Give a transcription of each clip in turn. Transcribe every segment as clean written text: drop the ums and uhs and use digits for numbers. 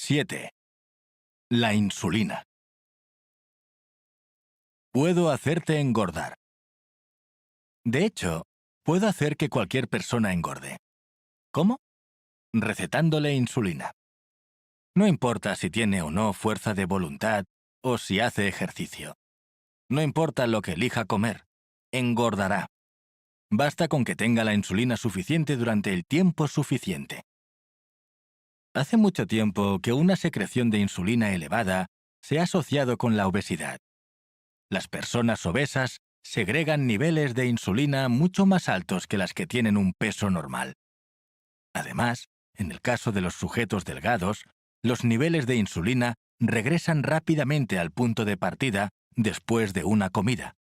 7. La insulina. Puedo hacerte engordar. De hecho, puedo hacer que cualquier persona engorde. ¿Cómo? Recetándole insulina. No importa si tiene o no fuerza de voluntad o si hace ejercicio. No importa lo que elija comer, engordará. Basta con que tenga la insulina suficiente durante el tiempo suficiente. Hace mucho tiempo que una secreción de insulina elevada se ha asociado con la obesidad. Las personas obesas segregan niveles de insulina mucho más altos que las que tienen un peso normal. Además, en el caso de los sujetos delgados, los niveles de insulina regresan rápidamente al punto de partida después de una comida,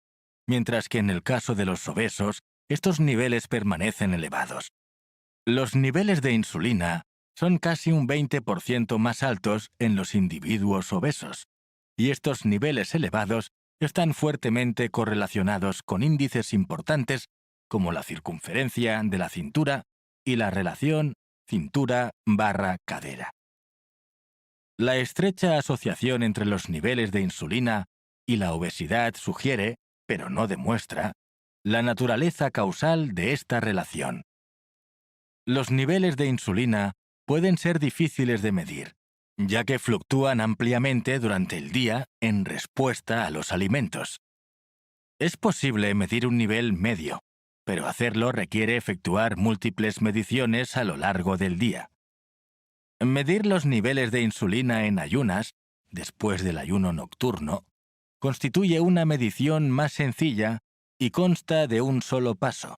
mientras que en el caso de los obesos, estos niveles permanecen elevados. Los niveles de insulina son casi un 20% más altos en los individuos obesos, y estos niveles elevados están fuertemente correlacionados con índices importantes como la circunferencia de la cintura y la relación cintura/cadera. La estrecha asociación entre los niveles de insulina y la obesidad sugiere, pero no demuestra, la naturaleza causal de esta relación. Los niveles de insulina pueden ser difíciles de medir, ya que fluctúan ampliamente durante el día en respuesta a los alimentos. Es posible medir un nivel medio, pero hacerlo requiere efectuar múltiples mediciones a lo largo del día. Medir los niveles de insulina en ayunas, después del ayuno nocturno, constituye una medición más sencilla y consta de un solo paso.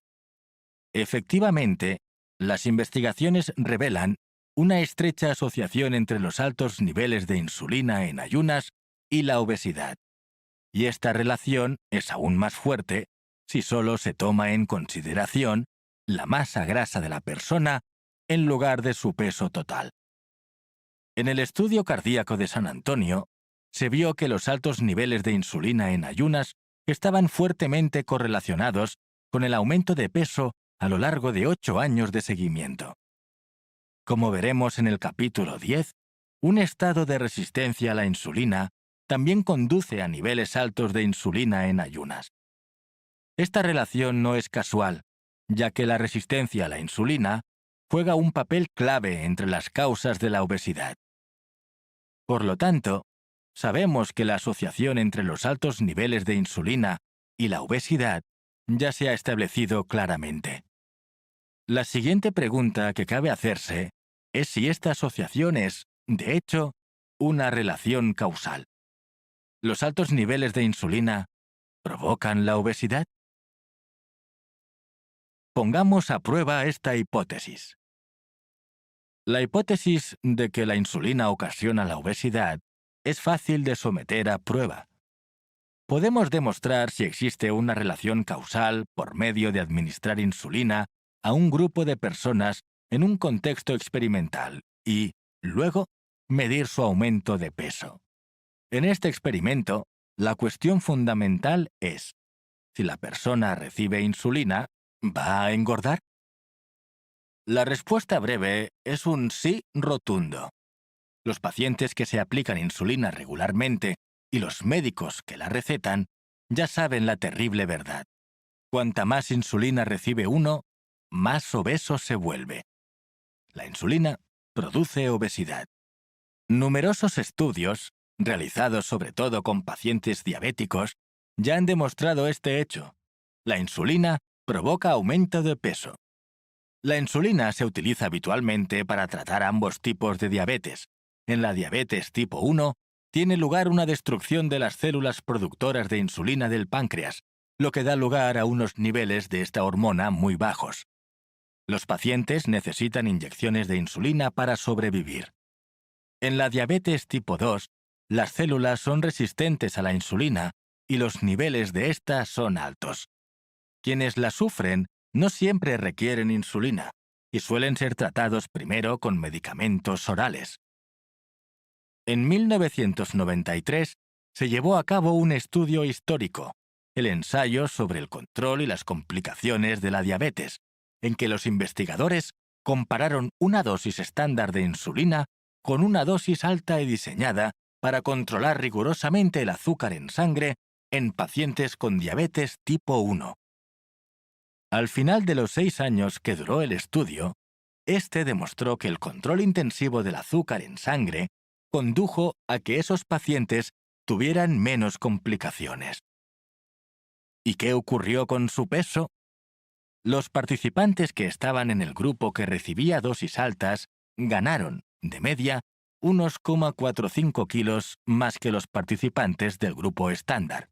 Efectivamente, las investigaciones revelan una estrecha asociación entre los altos niveles de insulina en ayunas y la obesidad. Y esta relación es aún más fuerte si solo se toma en consideración la masa grasa de la persona en lugar de su peso total. En el estudio cardíaco de San Antonio, se vio que los altos niveles de insulina en ayunas estaban fuertemente correlacionados con el aumento de peso a lo largo de 8 años de seguimiento. Como veremos en el capítulo 10, un estado de resistencia a la insulina también conduce a niveles altos de insulina en ayunas. Esta relación no es casual, ya que la resistencia a la insulina juega un papel clave entre las causas de la obesidad. Por lo tanto, sabemos que la asociación entre los altos niveles de insulina y la obesidad ya se ha establecido claramente. La siguiente pregunta que cabe hacerse es si esta asociación es, de hecho, una relación causal. ¿Los altos niveles de insulina provocan la obesidad? Pongamos a prueba esta hipótesis. La hipótesis de que la insulina ocasiona la obesidad es fácil de someter a prueba. Podemos demostrar si existe una relación causal por medio de administrar insulina a un grupo de personas en un contexto experimental y, luego, medir su aumento de peso. En este experimento, la cuestión fundamental es: si la persona recibe insulina, ¿va a engordar? La respuesta breve es un sí rotundo. Los pacientes que se aplican insulina regularmente y los médicos que la recetan ya saben la terrible verdad. Cuanta más insulina recibe uno, más obeso se vuelve. La insulina produce obesidad. Numerosos estudios, realizados sobre todo con pacientes diabéticos, ya han demostrado este hecho. La insulina provoca aumento de peso. La insulina se utiliza habitualmente para tratar ambos tipos de diabetes. En la diabetes tipo 1, tiene lugar una destrucción de las células productoras de insulina del páncreas, lo que da lugar a unos niveles de esta hormona muy bajos. Los pacientes necesitan inyecciones de insulina para sobrevivir. En la diabetes tipo 2, las células son resistentes a la insulina y los niveles de esta son altos. Quienes la sufren no siempre requieren insulina y suelen ser tratados primero con medicamentos orales. En 1993 se llevó a cabo un estudio histórico, el ensayo sobre el control y las complicaciones de la diabetes, en que los investigadores compararon una dosis estándar de insulina con una dosis alta y diseñada para controlar rigurosamente el azúcar en sangre en pacientes con diabetes tipo 1. Al final de los 6 años que duró el estudio, este demostró que el control intensivo del azúcar en sangre condujo a que esos pacientes tuvieran menos complicaciones. ¿Y qué ocurrió con su peso? Los participantes que estaban en el grupo que recibía dosis altas ganaron, de media, unos 0,45 kilos más que los participantes del grupo estándar.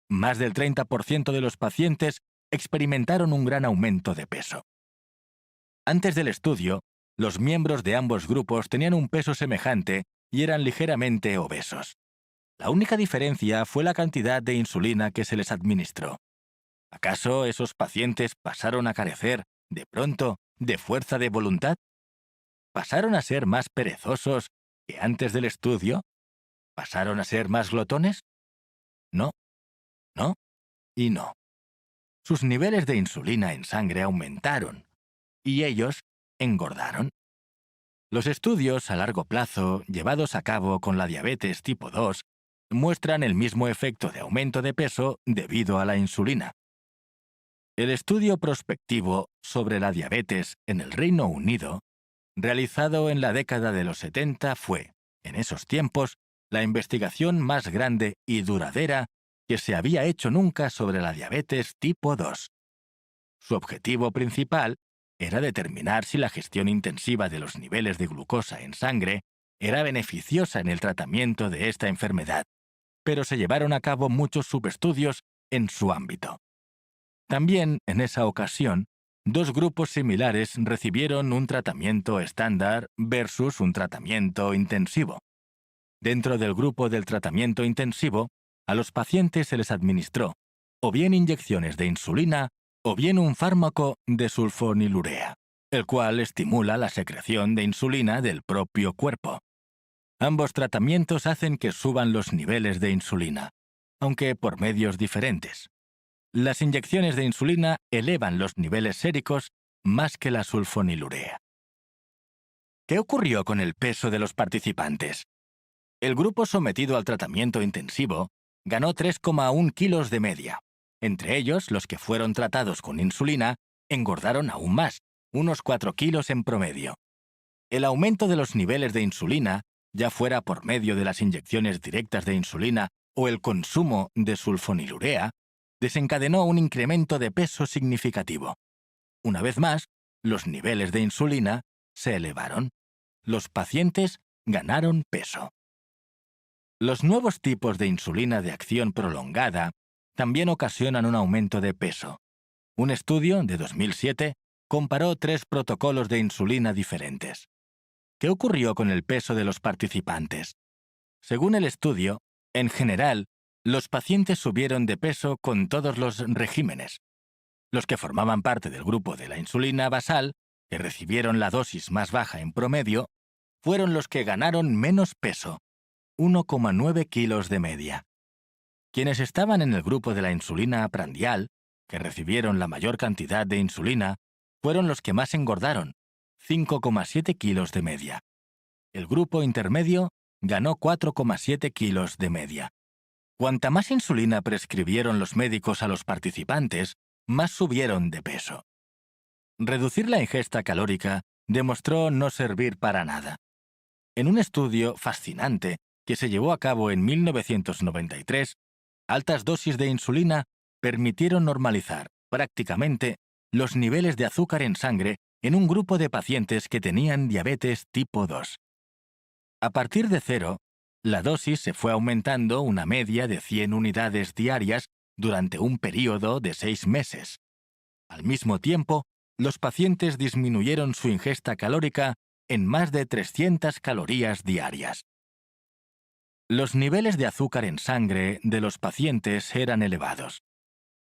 Más del 30% de los pacientes experimentaron un gran aumento de peso. Antes del estudio, los miembros de ambos grupos tenían un peso semejante y eran ligeramente obesos. La única diferencia fue la cantidad de insulina que se les administró. ¿Acaso esos pacientes pasaron a carecer, de pronto, de fuerza de voluntad? ¿Pasaron a ser más perezosos que antes del estudio? ¿Pasaron a ser más glotones? No, no y no. Sus niveles de insulina en sangre aumentaron y ellos engordaron. Los estudios a largo plazo llevados a cabo con la diabetes tipo 2 muestran el mismo efecto de aumento de peso debido a la insulina. El estudio prospectivo sobre la diabetes en el Reino Unido, realizado en la década de los 70, fue, en esos tiempos, la investigación más grande y duradera que se había hecho nunca sobre la diabetes tipo 2. Su objetivo principal era determinar si la gestión intensiva de los niveles de glucosa en sangre era beneficiosa en el tratamiento de esta enfermedad, pero se llevaron a cabo muchos subestudios en su ámbito. También, en esa ocasión, 2 grupos similares recibieron un tratamiento estándar versus un tratamiento intensivo. Dentro del grupo del tratamiento intensivo, a los pacientes se les administró o bien inyecciones de insulina o bien un fármaco de sulfonilurea, el cual estimula la secreción de insulina del propio cuerpo. Ambos tratamientos hacen que suban los niveles de insulina, aunque por medios diferentes. Las inyecciones de insulina elevan los niveles séricos más que la sulfonilurea. ¿Qué ocurrió con el peso de los participantes? El grupo sometido al tratamiento intensivo ganó 3,1 kilos de media. Entre ellos, los que fueron tratados con insulina engordaron aún más, unos 4 kilos en promedio. El aumento de los niveles de insulina, ya fuera por medio de las inyecciones directas de insulina o el consumo de sulfonilurea, desencadenó un incremento de peso significativo. Una vez más, los niveles de insulina se elevaron. Los pacientes ganaron peso. Los nuevos tipos de insulina de acción prolongada también ocasionan un aumento de peso. Un estudio de 2007 comparó 3 protocolos de insulina diferentes. ¿Qué ocurrió con el peso de los participantes? Según el estudio, en general, los pacientes subieron de peso con todos los regímenes. Los que formaban parte del grupo de la insulina basal, que recibieron la dosis más baja en promedio, fueron los que ganaron menos peso, 1,9 kilos de media. Quienes estaban en el grupo de la insulina prandial, que recibieron la mayor cantidad de insulina, fueron los que más engordaron, 5,7 kilos de media. El grupo intermedio ganó 4,7 kilos de media. Cuanta más insulina prescribieron los médicos a los participantes, más subieron de peso. Reducir la ingesta calórica demostró no servir para nada. En un estudio fascinante que se llevó a cabo en 1993, altas dosis de insulina permitieron normalizar, prácticamente, los niveles de azúcar en sangre en un grupo de pacientes que tenían diabetes tipo 2. A partir de 0, la dosis se fue aumentando una media de 100 unidades diarias durante un período de 6 meses. Al mismo tiempo, los pacientes disminuyeron su ingesta calórica en más de 300 calorías diarias. Los niveles de azúcar en sangre de los pacientes eran elevados.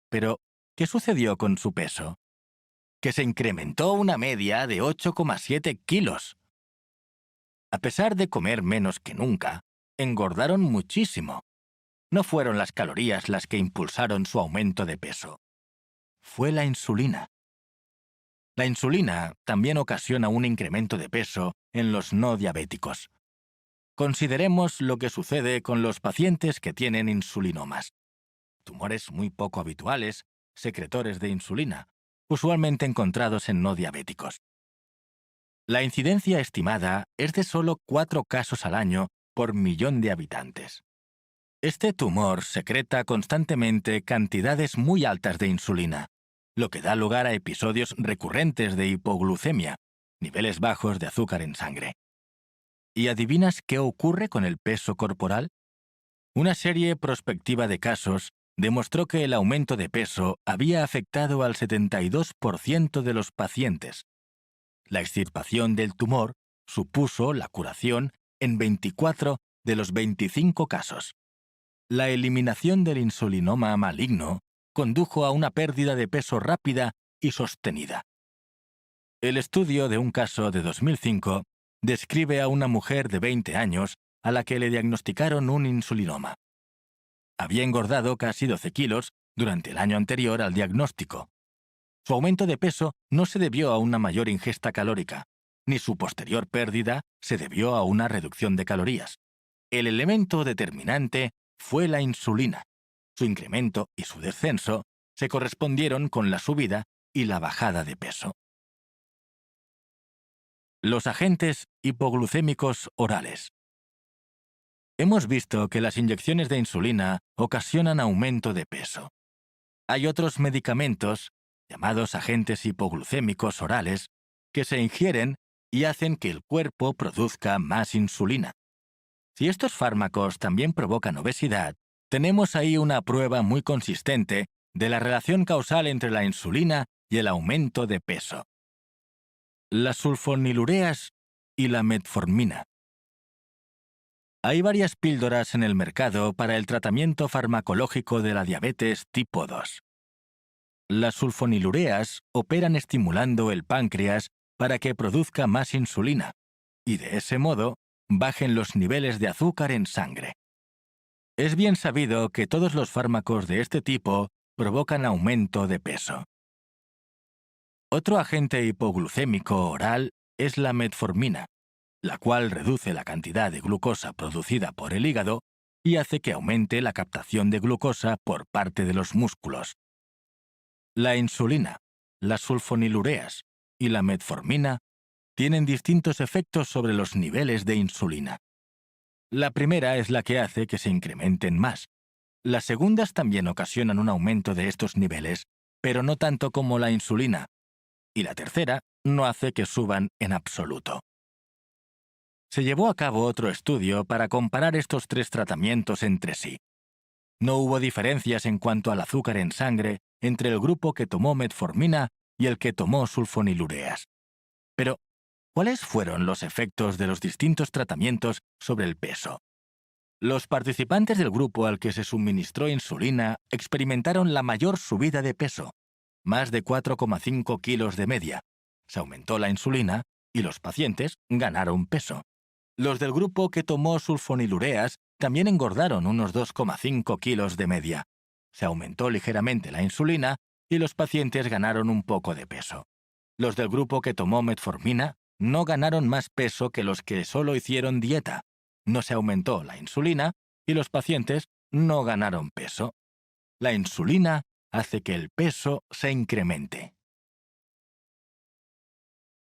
Pero, ¿qué sucedió con su peso? Que se incrementó una media de 8,7 kilos. A pesar de comer menos que nunca, engordaron muchísimo. No fueron las calorías las que impulsaron su aumento de peso. Fue la insulina. La insulina también ocasiona un incremento de peso en los no diabéticos. Consideremos lo que sucede con los pacientes que tienen insulinomas, tumores muy poco habituales, secretores de insulina, usualmente encontrados en no diabéticos. La incidencia estimada es de solo 4 casos al año por millón de habitantes. Este tumor secreta constantemente cantidades muy altas de insulina, lo que da lugar a episodios recurrentes de hipoglucemia, niveles bajos de azúcar en sangre. ¿Y adivinas qué ocurre con el peso corporal? Una serie prospectiva de casos demostró que el aumento de peso había afectado al 72% de los pacientes. La extirpación del tumor supuso la curación en 24 de los 25 casos. La eliminación del insulinoma maligno condujo a una pérdida de peso rápida y sostenida. El estudio de un caso de 2005 describe a una mujer de 20 años a la que le diagnosticaron un insulinoma. Había engordado casi 12 kilos durante el año anterior al diagnóstico. Su aumento de peso no se debió a una mayor ingesta calórica, ni su posterior pérdida se debió a una reducción de calorías. El elemento determinante fue la insulina. Su incremento y su descenso se correspondieron con la subida y la bajada de peso. Los agentes hipoglucémicos orales. Hemos visto que las inyecciones de insulina ocasionan aumento de peso. Hay otros medicamentos, llamados agentes hipoglucémicos orales, que se ingieren y hacen que el cuerpo produzca más insulina. Si estos fármacos también provocan obesidad, tenemos ahí una prueba muy consistente de la relación causal entre la insulina y el aumento de peso. Las sulfonilureas y la metformina. Hay varias píldoras en el mercado para el tratamiento farmacológico de la diabetes tipo 2. Las sulfonilureas operan estimulando el páncreas para que produzca más insulina, y de ese modo bajen los niveles de azúcar en sangre. Es bien sabido que todos los fármacos de este tipo provocan aumento de peso. Otro agente hipoglucémico oral es la metformina, la cual reduce la cantidad de glucosa producida por el hígado y hace que aumente la captación de glucosa por parte de los músculos. La insulina, las sulfonilureas y la metformina tienen distintos efectos sobre los niveles de insulina. La primera es la que hace que se incrementen más. Las segundas también ocasionan un aumento de estos niveles, pero no tanto como la insulina. Y la tercera no hace que suban en absoluto. Se llevó a cabo otro estudio para comparar estos 3 tratamientos entre sí. No hubo diferencias en cuanto al azúcar en sangre entre el grupo que tomó metformina y el que tomó sulfonilureas. Pero, ¿cuáles fueron los efectos de los distintos tratamientos sobre el peso? Los participantes del grupo al que se suministró insulina experimentaron la mayor subida de peso, más de 4,5 kilos de media. Se aumentó la insulina y los pacientes ganaron peso. Los del grupo que tomó sulfonilureas también engordaron unos 2,5 kilos de media. Se aumentó ligeramente la insulina y los pacientes ganaron un poco de peso. Los del grupo que tomó metformina no ganaron más peso que los que solo hicieron dieta. No se aumentó la insulina y los pacientes no ganaron peso. La insulina hace que el peso se incremente.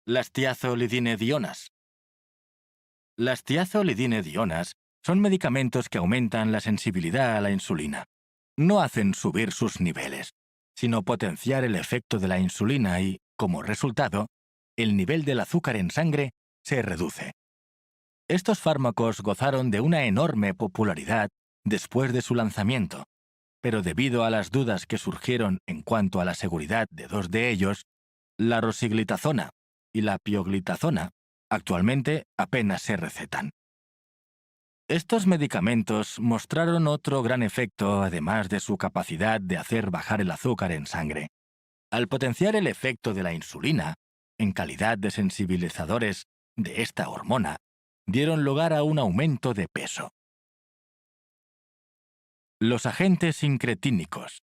Las tiazolidinedionas. Las tiazolidinedionas son medicamentos que aumentan la sensibilidad a la insulina. No hacen subir sus niveles, sino potenciar el efecto de la insulina y, como resultado, el nivel del azúcar en sangre se reduce. Estos fármacos gozaron de una enorme popularidad después de su lanzamiento, pero debido a las dudas que surgieron en cuanto a la seguridad de 2 de ellos, la rosiglitazona y la pioglitazona, actualmente apenas se recetan. Estos medicamentos mostraron otro gran efecto además de su capacidad de hacer bajar el azúcar en sangre. Al potenciar el efecto de la insulina, en calidad de sensibilizadores de esta hormona, dieron lugar a un aumento de peso. Los agentes incretínicos.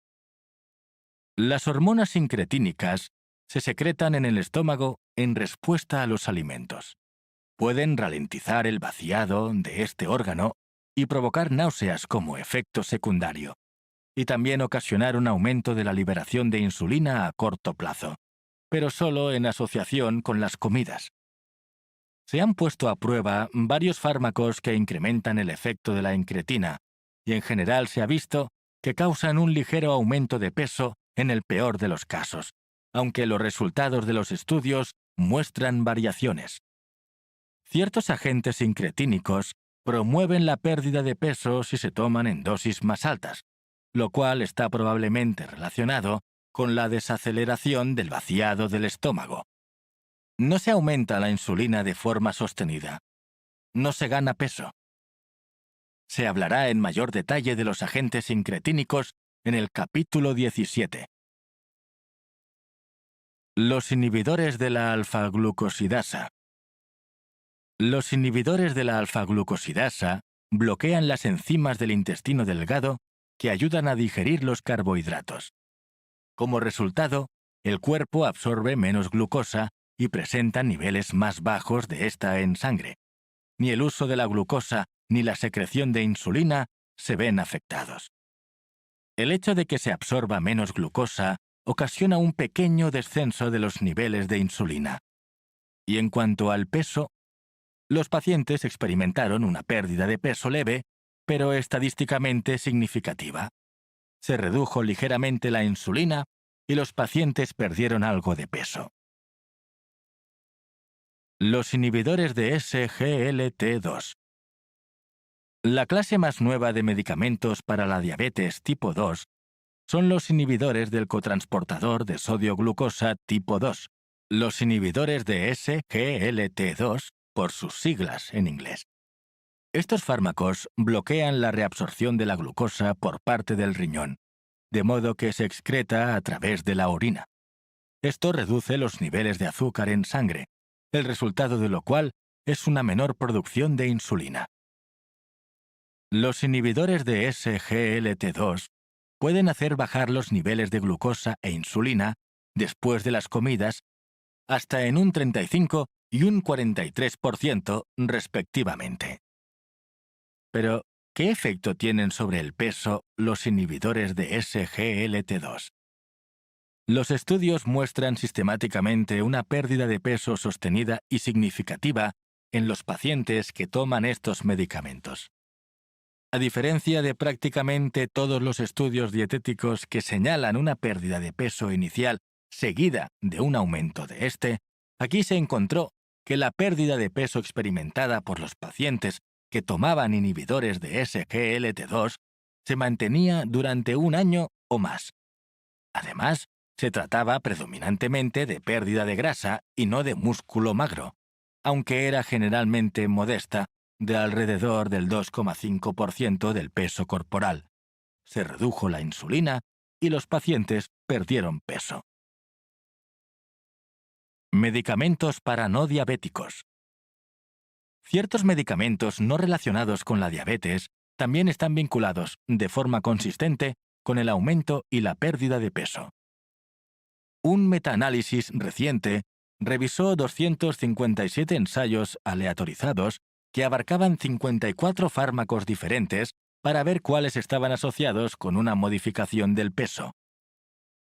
Las hormonas incretínicas se secretan en el estómago en respuesta a los alimentos. Pueden ralentizar el vaciado de este órgano y provocar náuseas como efecto secundario, y también ocasionar un aumento de la liberación de insulina a corto plazo, pero solo en asociación con las comidas. Se han puesto a prueba varios fármacos que incrementan el efecto de la incretina, y en general se ha visto que causan un ligero aumento de peso en el peor de los casos, aunque los resultados de los estudios muestran variaciones. Ciertos agentes incretínicos promueven la pérdida de peso si se toman en dosis más altas, lo cual está probablemente relacionado con la desaceleración del vaciado del estómago. No se aumenta la insulina de forma sostenida. No se gana peso. Se hablará en mayor detalle de los agentes incretínicos en el capítulo 17. Los inhibidores de la alfa-glucosidasa. Los inhibidores de la alfa-glucosidasa bloquean las enzimas del intestino delgado que ayudan a digerir los carbohidratos. Como resultado, el cuerpo absorbe menos glucosa y presenta niveles más bajos de esta en sangre. Ni el uso de la glucosa ni la secreción de insulina se ven afectados. El hecho de que se absorba menos glucosa ocasiona un pequeño descenso de los niveles de insulina. Y en cuanto al peso, los pacientes experimentaron una pérdida de peso leve, pero estadísticamente significativa. Se redujo ligeramente la insulina y los pacientes perdieron algo de peso. Los inhibidores de SGLT2. La clase más nueva de medicamentos para la diabetes tipo 2 son los inhibidores del cotransportador de sodio-glucosa tipo 2, los inhibidores de SGLT2 por sus siglas en inglés. Estos fármacos bloquean la reabsorción de la glucosa por parte del riñón, de modo que se excreta a través de la orina. Esto reduce los niveles de azúcar en sangre, el resultado de lo cual es una menor producción de insulina. Los inhibidores de SGLT2 pueden hacer bajar los niveles de glucosa e insulina después de las comidas hasta en un 35 y un 43% respectivamente. Pero, ¿qué efecto tienen sobre el peso los inhibidores de SGLT2? Los estudios muestran sistemáticamente una pérdida de peso sostenida y significativa en los pacientes que toman estos medicamentos. A diferencia de prácticamente todos los estudios dietéticos que señalan una pérdida de peso inicial seguida de un aumento de este, aquí se encontró que la pérdida de peso experimentada por los pacientes que tomaban inhibidores de SGLT2 se mantenía durante un año o más. Además, se trataba predominantemente de pérdida de grasa y no de músculo magro, aunque era generalmente modesta, de alrededor del 2,5% del peso corporal. Se redujo la insulina y los pacientes perdieron peso. Medicamentos para no diabéticos. Ciertos medicamentos no relacionados con la diabetes también están vinculados, de forma consistente, con el aumento y la pérdida de peso. Un metaanálisis reciente revisó 257 ensayos aleatorizados que abarcaban 54 fármacos diferentes para ver cuáles estaban asociados con una modificación del peso.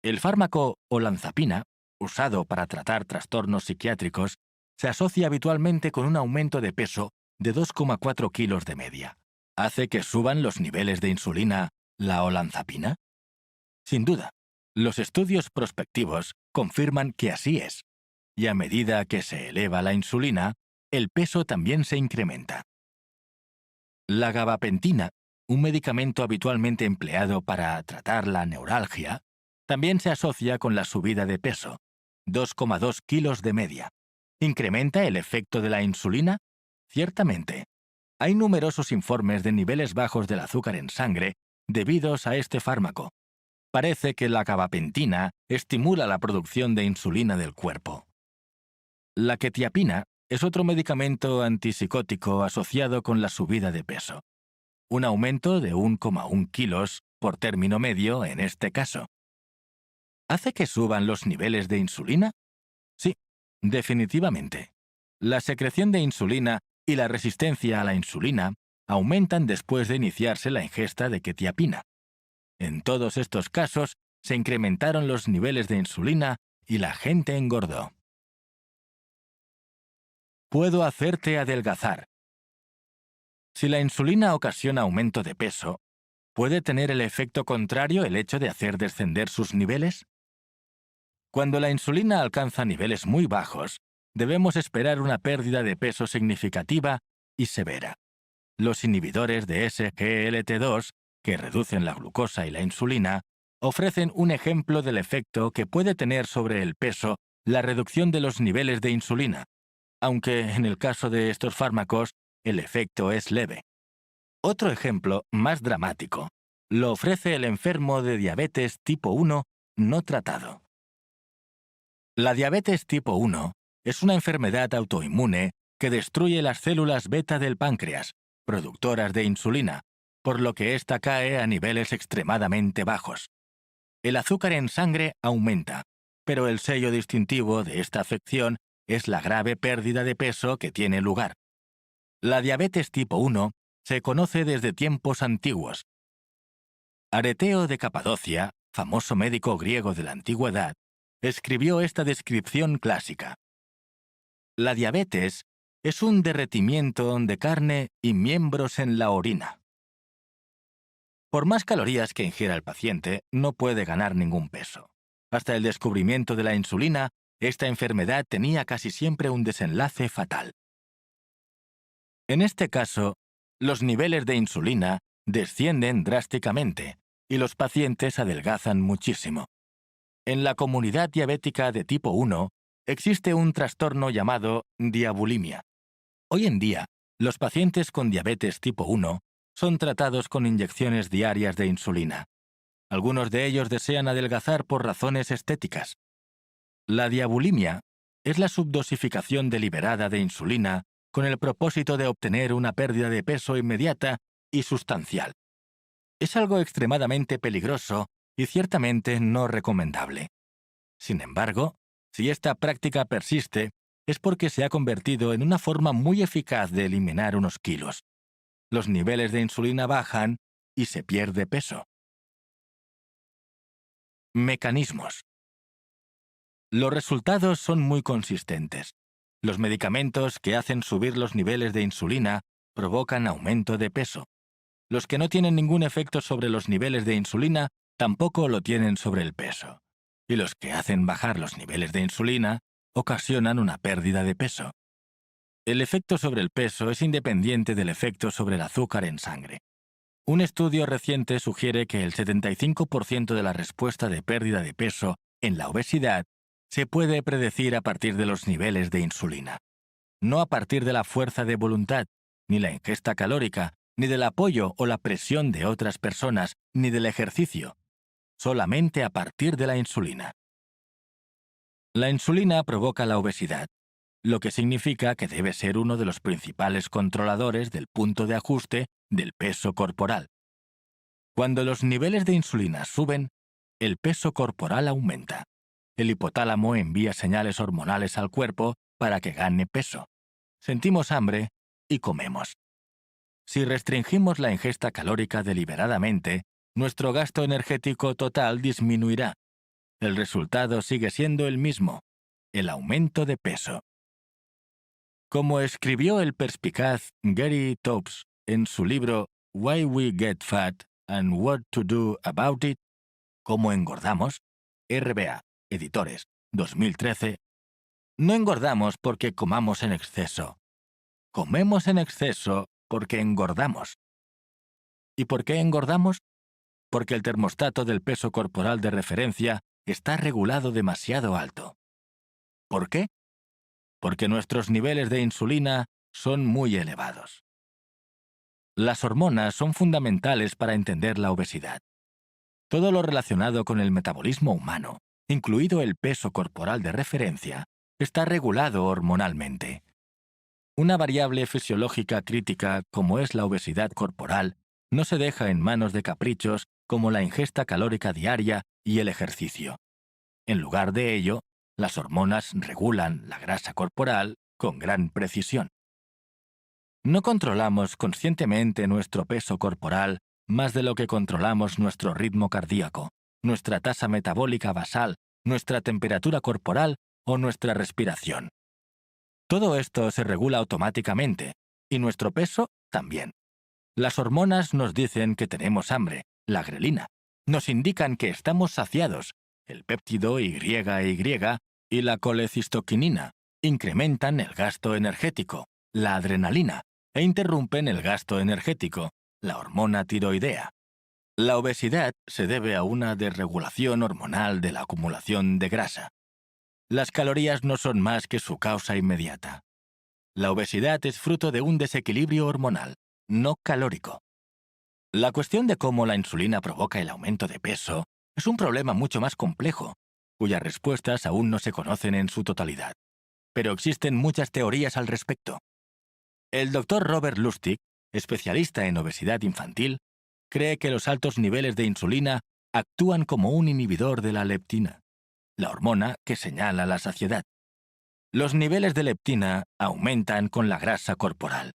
El fármaco olanzapina, usado para tratar trastornos psiquiátricos, se asocia habitualmente con un aumento de peso de 2,4 kilos de media. ¿Hace que suban los niveles de insulina la olanzapina? Sin duda, los estudios prospectivos confirman que así es, y a medida que se eleva la insulina, el peso también se incrementa. La gabapentina, un medicamento habitualmente empleado para tratar la neuralgia, también se asocia con la subida de peso, 2,2 kilos de media. ¿Incrementa el efecto de la insulina? Ciertamente. Hay numerosos informes de niveles bajos del azúcar en sangre debidos a este fármaco. Parece que la gabapentina estimula la producción de insulina del cuerpo. La quetiapina es otro medicamento antipsicótico asociado con la subida de peso. Un aumento de 1,1 kilos por término medio en este caso. ¿Hace que suban los niveles de insulina? Sí, definitivamente. La secreción de insulina y la resistencia a la insulina aumentan después de iniciarse la ingesta de quetiapina. En todos estos casos, se incrementaron los niveles de insulina y la gente engordó. Puedo hacerte adelgazar. Si la insulina ocasiona aumento de peso, ¿puede tener el efecto contrario el hecho de hacer descender sus niveles? Cuando la insulina alcanza niveles muy bajos, debemos esperar una pérdida de peso significativa y severa. Los inhibidores de SGLT2, que reducen la glucosa y la insulina, ofrecen un ejemplo del efecto que puede tener sobre el peso la reducción de los niveles de insulina, aunque en el caso de estos fármacos, el efecto es leve. Otro ejemplo, más dramático, lo ofrece el enfermo de diabetes tipo 1 no tratado. La diabetes tipo 1 es una enfermedad autoinmune que destruye las células beta del páncreas, productoras de insulina, por lo que ésta cae a niveles extremadamente bajos. El azúcar en sangre aumenta, pero el sello distintivo de esta afección es la grave pérdida de peso que tiene lugar. La diabetes tipo 1 se conoce desde tiempos antiguos. Areteo de Capadocia, famoso médico griego de la antigüedad, escribió esta descripción clásica. La diabetes es un derretimiento de carne y miembros en la orina. Por más calorías que ingiera el paciente, no puede ganar ningún peso. Hasta el descubrimiento de la insulina, esta enfermedad tenía casi siempre un desenlace fatal. En este caso, los niveles de insulina descienden drásticamente y los pacientes adelgazan muchísimo. En la comunidad diabética de tipo 1 existe un trastorno llamado diabulimia. Hoy en día, los pacientes con diabetes tipo 1 son tratados con inyecciones diarias de insulina. Algunos de ellos desean adelgazar por razones estéticas. La diabulimia es la subdosificación deliberada de insulina con el propósito de obtener una pérdida de peso inmediata y sustancial. Es algo extremadamente peligroso y ciertamente no recomendable. Sin embargo, si esta práctica persiste, es porque se ha convertido en una forma muy eficaz de eliminar unos kilos. Los niveles de insulina bajan y se pierde peso. Mecanismos. Los resultados son muy consistentes. Los medicamentos que hacen subir los niveles de insulina provocan aumento de peso. Los que no tienen ningún efecto sobre los niveles de insulina tampoco lo tienen sobre el peso. Y los que hacen bajar los niveles de insulina ocasionan una pérdida de peso. El efecto sobre el peso es independiente del efecto sobre el azúcar en sangre. Un estudio reciente sugiere que el 75% de la respuesta de pérdida de peso en la obesidad se puede predecir a partir de los niveles de insulina. No a partir de la fuerza de voluntad, ni la ingesta calórica, ni del apoyo o la presión de otras personas, ni del ejercicio. Solamente a partir de la insulina. La insulina provoca la obesidad, lo que significa que debe ser uno de los principales controladores del punto de ajuste del peso corporal. Cuando los niveles de insulina suben, el peso corporal aumenta. El hipotálamo envía señales hormonales al cuerpo para que gane peso. Sentimos hambre y comemos. Si restringimos la ingesta calórica deliberadamente, nuestro gasto energético total disminuirá. El resultado sigue siendo el mismo, el aumento de peso. Como escribió el perspicaz Gary Taubes en su libro Why We Get Fat and What to Do About It, ¿Cómo engordamos? RBA, Editores, 2013, no engordamos porque comamos en exceso. Comemos en exceso porque engordamos. ¿Y por qué engordamos? Porque el termostato del peso corporal de referencia está regulado demasiado alto. ¿Por qué? Porque nuestros niveles de insulina son muy elevados. Las hormonas son fundamentales para entender la obesidad. Todo lo relacionado con el metabolismo humano, incluido el peso corporal de referencia, está regulado hormonalmente. Una variable fisiológica crítica como es la obesidad corporal no se deja en manos de caprichos como la ingesta calórica diaria y el ejercicio. En lugar de ello, las hormonas regulan la grasa corporal con gran precisión. No controlamos conscientemente nuestro peso corporal más de lo que controlamos nuestro ritmo cardíaco, nuestra tasa metabólica basal, nuestra temperatura corporal o nuestra respiración. Todo esto se regula automáticamente, y nuestro peso también. Las hormonas nos dicen que tenemos hambre, la grelina. Nos indican que estamos saciados, el péptido YY y la colecistoquinina. Incrementan el gasto energético, la adrenalina, e interrumpen el gasto energético, la hormona tiroidea. La obesidad se debe a una desregulación hormonal de la acumulación de grasa. Las calorías no son más que su causa inmediata. La obesidad es fruto de un desequilibrio hormonal, no calórico. La cuestión de cómo la insulina provoca el aumento de peso es un problema mucho más complejo, cuyas respuestas aún no se conocen en su totalidad. Pero existen muchas teorías al respecto. El Dr. Robert Lustig, especialista en obesidad infantil, cree que los altos niveles de insulina actúan como un inhibidor de la leptina, la hormona que señala la saciedad. Los niveles de leptina aumentan con la grasa corporal.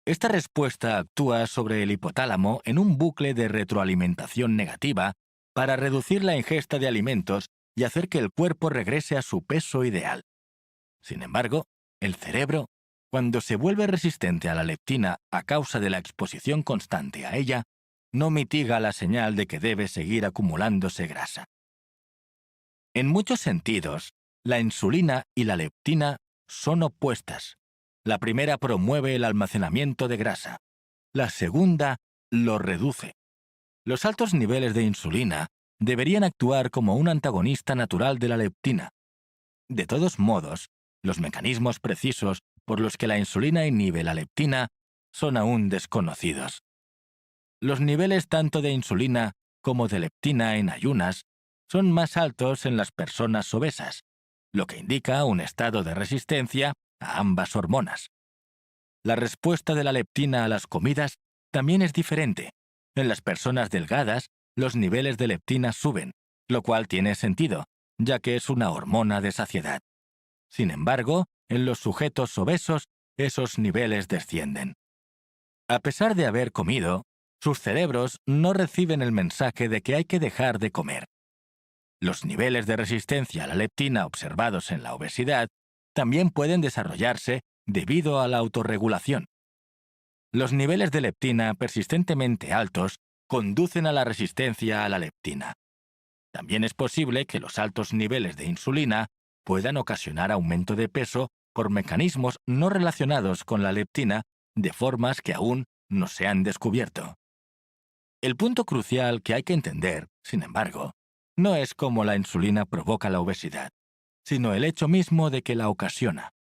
Esta respuesta actúa sobre el hipotálamo en un bucle de retroalimentación negativa para reducir la ingesta de alimentos y hacer que el cuerpo regrese a su peso ideal. Sin embargo, el cerebro, cuando se vuelve resistente a la leptina a causa de la exposición constante a ella, no mitiga la señal de que debe seguir acumulándose grasa. En muchos sentidos, la insulina y la leptina son opuestas. La primera promueve el almacenamiento de grasa. La segunda lo reduce. Los altos niveles de insulina deberían actuar como un antagonista natural de la leptina. De todos modos, los mecanismos precisos por los que la insulina inhibe la leptina son aún desconocidos. Los niveles tanto de insulina como de leptina en ayunas son más altos en las personas obesas, lo que indica un estado de resistencia a ambas hormonas. La respuesta de la leptina a las comidas también es diferente. En las personas delgadas, los niveles de leptina suben, lo cual tiene sentido, ya que es una hormona de saciedad. Sin embargo, en los sujetos obesos, esos niveles descienden. A pesar de haber comido, sus cerebros no reciben el mensaje de que hay que dejar de comer. Los niveles de resistencia a la leptina observados en la obesidad también pueden desarrollarse debido a la autorregulación. Los niveles de leptina persistentemente altos conducen a la resistencia a la leptina. También es posible que los altos niveles de insulina puedan ocasionar aumento de peso por mecanismos no relacionados con la leptina de formas que aún no se han descubierto. El punto crucial que hay que entender, sin embargo, no es cómo la insulina provoca la obesidad, sino el hecho mismo de que la ocasiona.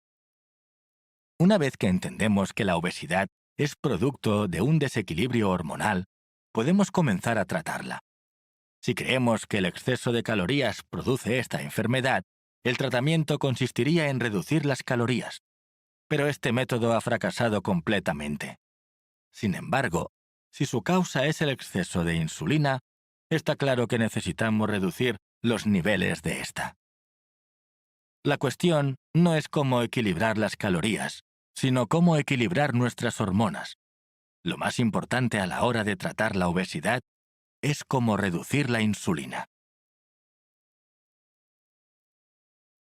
Una vez que entendemos que la obesidad es producto de un desequilibrio hormonal, podemos comenzar a tratarla. Si creemos que el exceso de calorías produce esta enfermedad, el tratamiento consistiría en reducir las calorías. Pero este método ha fracasado completamente. Sin embargo, si su causa es el exceso de insulina, está claro que necesitamos reducir los niveles de esta. La cuestión no es cómo equilibrar las calorías, sino cómo equilibrar nuestras hormonas. Lo más importante a la hora de tratar la obesidad es cómo reducir la insulina.